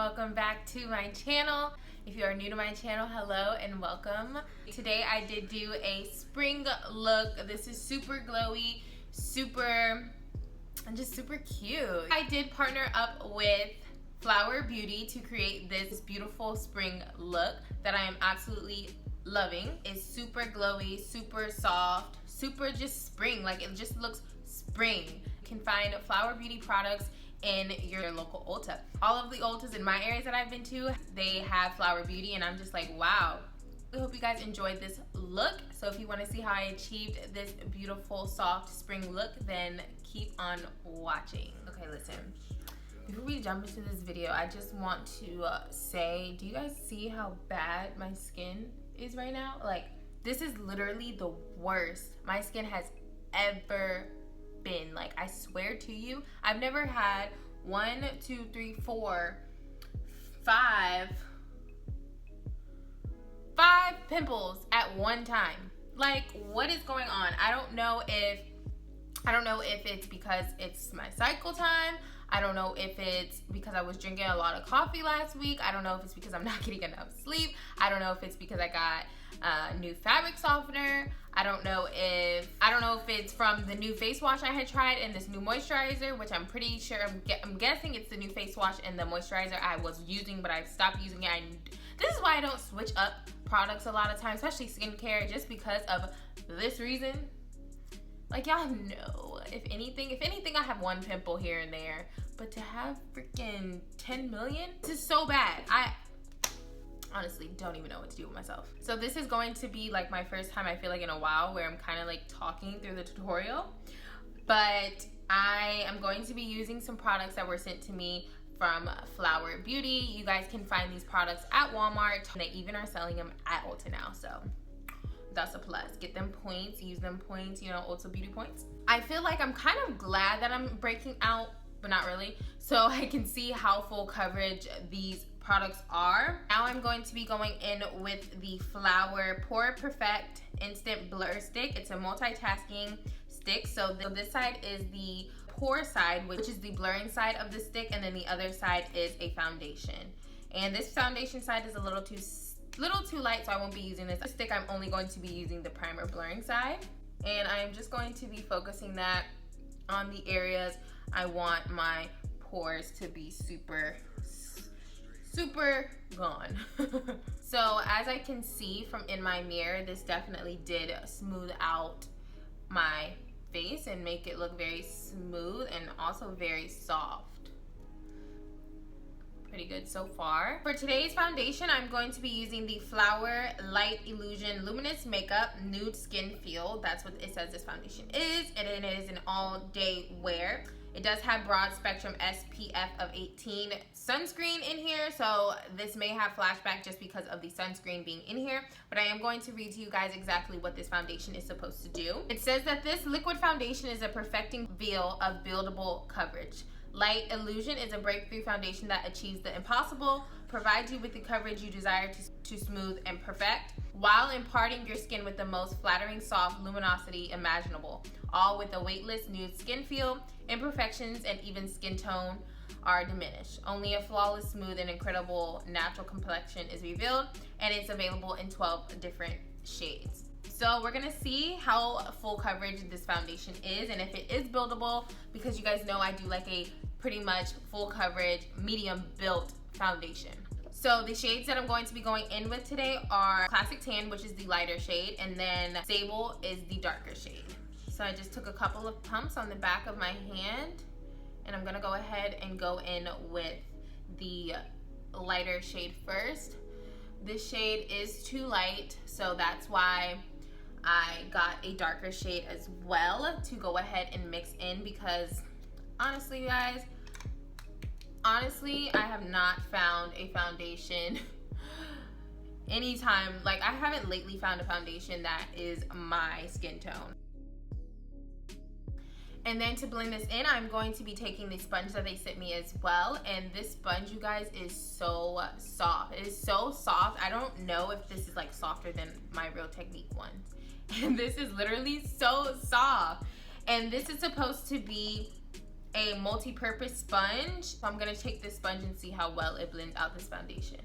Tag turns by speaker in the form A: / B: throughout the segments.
A: welcome back to my channel. If you are new to my channel, hello and welcome. Today I did do a spring look. This is super glowy, just super cute. I did partner up with Flower Beauty to create this beautiful spring look that I am absolutely loving. It's super glowy, super soft, super just spring. Like, it just looks spring. You can find Flower Beauty products in your local Ulta. All of the Ultas in my areas that I've been to, they have Flower Beauty, and I'm just like, wow. I hope you guys enjoyed this look. So if you want to see how I achieved this beautiful soft spring look, then keep on watching. Okay, listen, before we jump into this video, I just want to say, do you guys see how bad my skin is right now? Like, this is literally the worst my skin has ever been. Like, I swear to you, I've never had 5 pimples at one time. Like, what is going on? I don't know if it's because it's my cycle time. I don't know if it's because I was drinking a lot of coffee last week. I don't know if it's because I'm not getting enough sleep. I don't know if it's because I got new fabric softener. I don't know if it's from the new face wash I had tried and this new moisturizer, which I'm pretty sure, I'm guessing it's the new face wash and the moisturizer I was using, but I've stopped using it. This is why I don't switch up products a lot of times, especially skincare, just because of this reason. Like, y'all know, if anything, I have one pimple here and there, but to have freaking 10 million, this is so bad. I honestly don't even know what to do with myself. So this is going to be like my first time, I feel like, in a while where I'm kind of like talking through the tutorial, but I am going to be using some products that were sent to me from Flower Beauty. You guys can find these products at Walmart, and they even are selling them at Ulta now, so that's a plus. Get them points, use them points, you know, Ulta Beauty points. I feel like I'm kind of glad that I'm breaking out, but not really, so I can see how full coverage these products are. Now I'm going to be going in with the Flower Pore Perfect Instant Blur Stick. It's a multitasking stick. So this side is the pore side, which is the blurring side of the stick, and then the other side is a foundation. And this foundation side is a little too light, so I won't be using this stick. I'm only going to be using the primer blurring side, and I'm just going to be focusing that on the areas I want my pores to be super gone. So as I can see from in my mirror, this definitely did smooth out my face and make it look very smooth and also very soft. Pretty good so far. For today's foundation, I'm going to be using the Flower Light Illusion Luminous Makeup Nude Skin Feel. That's what it says this foundation is, and it is an all-day wear. It does have broad spectrum SPF of 18 sunscreen in here, so this may have flashback just because of the sunscreen being in here, but I am going to read to you guys exactly what this foundation is supposed to do. It says that this liquid foundation is a perfecting veil of buildable coverage. Light Illusion is a breakthrough foundation that achieves the impossible, provides you with the coverage you desire to smooth and perfect, while imparting your skin with the most flattering soft luminosity imaginable, all with a weightless nude skin feel. Imperfections and even skin tone are diminished. Only a flawless, smooth, and incredible natural complexion is revealed, and it's available in 12 different shades. So we're gonna see how full coverage this foundation is, and if it is buildable, because you guys know I do like a pretty much full coverage, medium built foundation. So the shades that I'm going to be going in with today are Classic Tan, which is the lighter shade, and then Sable is the darker shade. So I just took a couple of pumps on the back of my hand, and I'm gonna go ahead and go in with the lighter shade first. This shade is too light, so that's why I got a darker shade as well to go ahead and mix in, because honestly, guys, I have not found a foundation anytime, like, I haven't lately found a foundation that is my skin tone. And then to blend this in, I'm going to be taking the sponge that they sent me as well. And this sponge, you guys, is so soft. It is so soft. I don't know if this is like softer than my Real Technique ones. And this is literally so soft. And this is supposed to be a multi-purpose sponge. So I'm gonna take this sponge and see how well it blends out this foundation.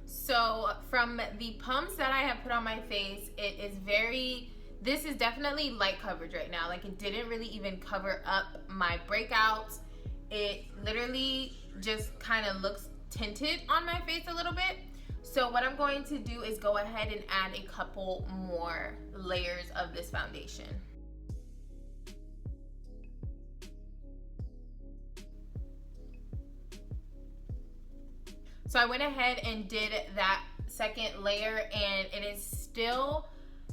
A: So from the pumps that I have put on my face, it is this is definitely light coverage right now. Like, it didn't really even cover up my breakouts. It literally just kind of looks tinted on my face a little bit. So what I'm going to do is go ahead and add a couple more layers of this foundation. So I went ahead and did that second layer, and it is still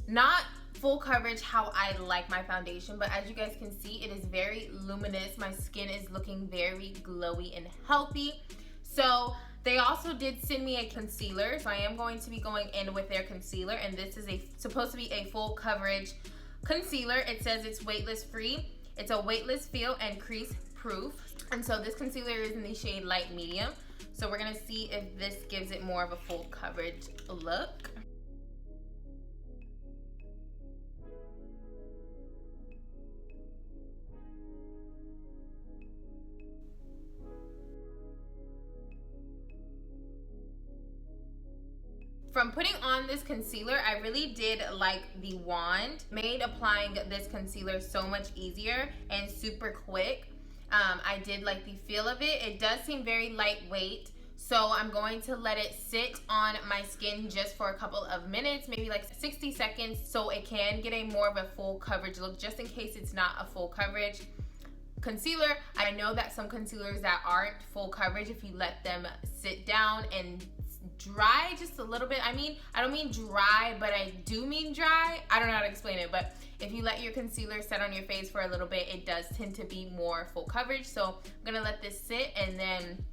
A: not full coverage how I like my foundation, but as you guys can see, it is very luminous. My skin is looking very glowy and healthy. So they also did send me a concealer, so I am going to be going in with their concealer, and this is supposed to be a full coverage concealer. It says it's weightless free. It's a weightless feel and crease proof. And so this concealer is in the shade light medium. So we're gonna see if this gives it more of a full coverage look. From putting on this concealer, I really did like the wand. Made applying this concealer so much easier and super quick. I did like the feel of it. It does seem very lightweight. So I'm going to let it sit on my skin just for a couple of minutes, maybe like 60 seconds, so it can get a more of a full coverage look, just in case it's not a full coverage concealer. I know that some concealers that aren't full coverage, if you let them sit down and dry just a little bit, I don't mean dry, but I do mean dry. I don't know how to explain it, but if you let your concealer set on your face for a little bit, it does tend to be more full coverage. So I'm gonna let this sit and then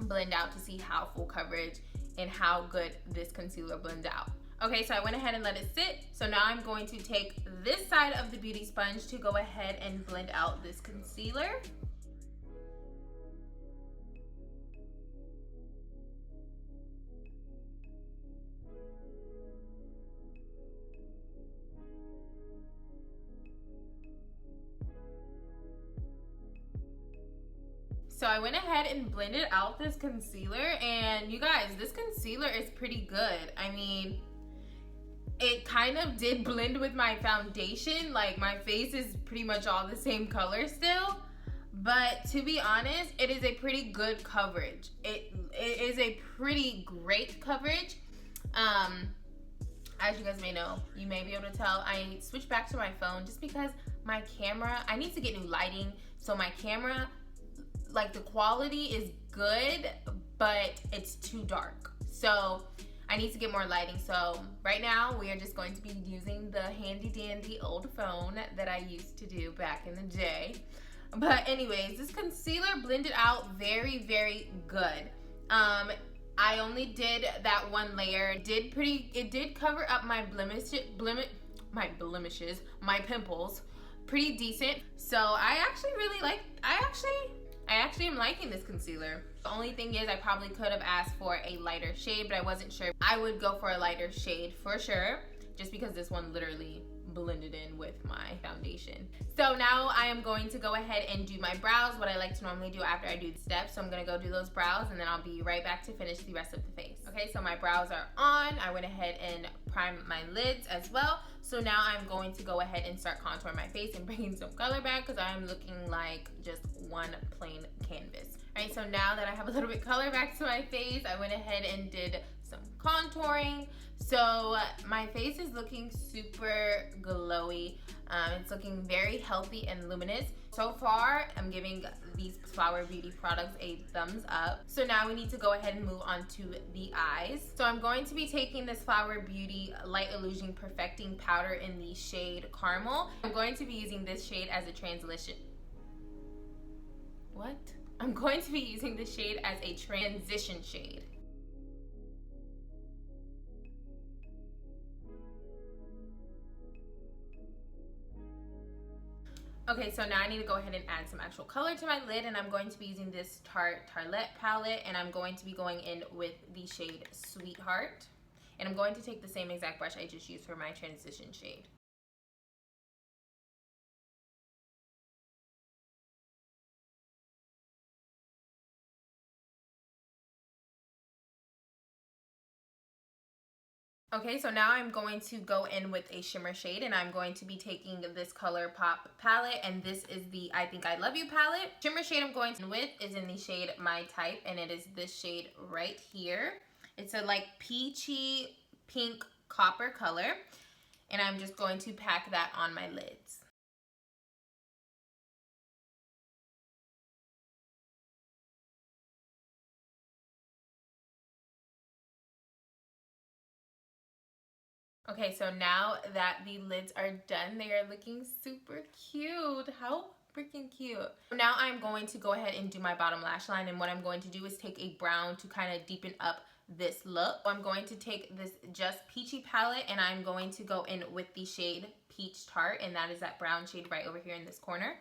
A: blend out to see how full coverage and how good this concealer blends out. Okay, so I went ahead and let it sit. So now I'm going to take this side of the beauty sponge to go ahead and blend out this concealer. So I went ahead and blended out this concealer, and you guys, this concealer is pretty good. I mean, it kind of did blend with my foundation. Like, my face is pretty much all the same color still, but to be honest, it is a pretty good coverage. It is a pretty great coverage. As you guys may know, you may be able to tell, I switched back to my phone just because my camera, I need to get new lighting, so my camera, like, the quality is good, but it's too dark. So I need to get more lighting. So right now we are just going to be using the handy dandy old phone that I used to do back in the day. But anyways, this concealer blended out very, very good. I only did that one layer. It did cover up my blemishes, my pimples pretty decent. So I actually am liking this concealer. The only thing is, I probably could have asked for a lighter shade, but I wasn't sure. I would go for a lighter shade for sure, just because this one literally blended in with my foundation. So now I am going to go ahead and do my brows, what I like to normally do after I do the steps. So I'm gonna go do those brows, and then I'll be right back to finish the rest of the face. Okay, so my brows are on. I went ahead and primed my lids as well. So now I'm going to go ahead and start contouring my face and bringing some color back, because I am looking like just one plain canvas. All right, so now that I have a little bit color back to my face, I went ahead and did some contouring. So my face is looking super glowy. It's looking very healthy and luminous. So far, I'm giving these Flower Beauty products a thumbs up. So now we need to go ahead and move on to the eyes. So I'm going to be taking this Flower Beauty Light Illusion Perfecting Powder in the shade Caramel. I'm going to be using this shade as a transition. What? I'm going to be using this shade as a transition shade. Okay, so now I need to go ahead and add some actual color to my lid, and I'm going to be using this Tartelette palette, and I'm going to be going in with the shade Sweetheart. And I'm going to take the same exact brush I just used for my transition shade. Okay, so now I'm going to go in with a shimmer shade, and I'm going to be taking this ColourPop palette, and this is the I Think I Love You palette. Shimmer shade I'm going in with is in the shade My Type, and it is this shade right here. It's a like peachy pink copper color, and I'm just going to pack that on my lids. Okay, so now that the lids are done, they are looking super cute. How freaking cute. Now I'm going to go ahead and do my bottom lash line, and what I'm going to do is take a brown to kind of deepen up this look. I'm going to take this Just Peachy palette, and I'm going to go in with the shade Peach Tart, and that is that brown shade right over here in this corner.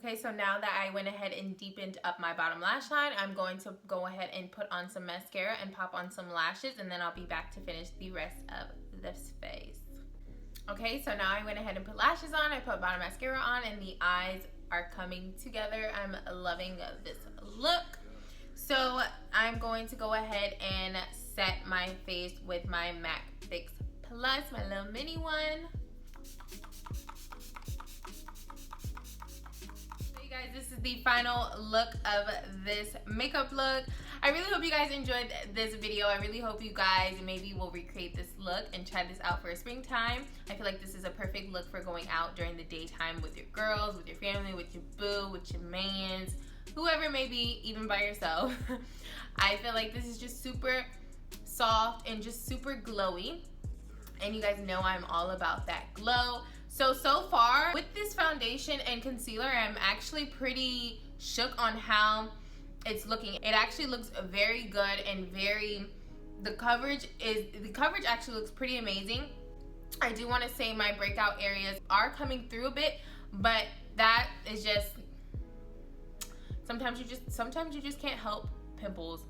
A: Okay, so now that I went ahead and deepened up my bottom lash line, I'm going to go ahead and put on some mascara and pop on some lashes, and then I'll be back to finish the rest of this face. Okay, so now I went ahead and put lashes on, I put bottom mascara on, and the eyes are coming together. I'm loving this look. So I'm going to go ahead and set my face with my MAC Fix Plus, my little mini one. Guys, this is the final look of this makeup look. I really hope you guys enjoyed this video. I really hope you guys maybe will recreate this look and try this out for springtime. I feel like this is a perfect look for going out during the daytime with your girls, with your family, with your boo, with your mans, whoever it may be, even by yourself. I feel like this is just super soft and just super glowy, and you guys know I'm all about that glow. So far with this foundation and concealer, I'm actually pretty shook on how it's looking. It actually looks very good, and the coverage actually looks pretty amazing. I do want to say my breakout areas are coming through a bit, but that is just sometimes you just can't help pimples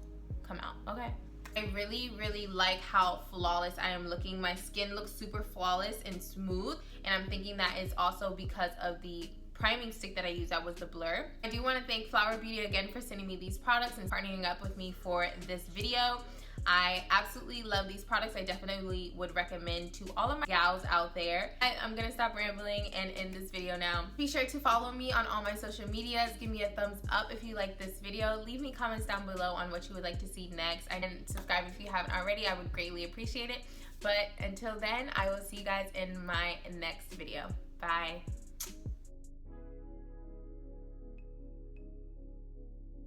A: come out, okay? I really like how flawless I am looking. My skin looks super flawless and smooth, and I'm thinking that is also because of the priming stick that I used. That was the Blur. I do want to thank Flower Beauty again for sending me these products and partnering up with me for this video. I absolutely love these products. I definitely would recommend to all of my gals out there. I'm gonna stop rambling and end this video now. Be sure to follow me on all my social medias. Give me a thumbs up if you like this video. Leave me comments down below on what you would like to see next, and subscribe if you haven't already. I would greatly appreciate it. But until then, I will see you guys in my next video. Bye.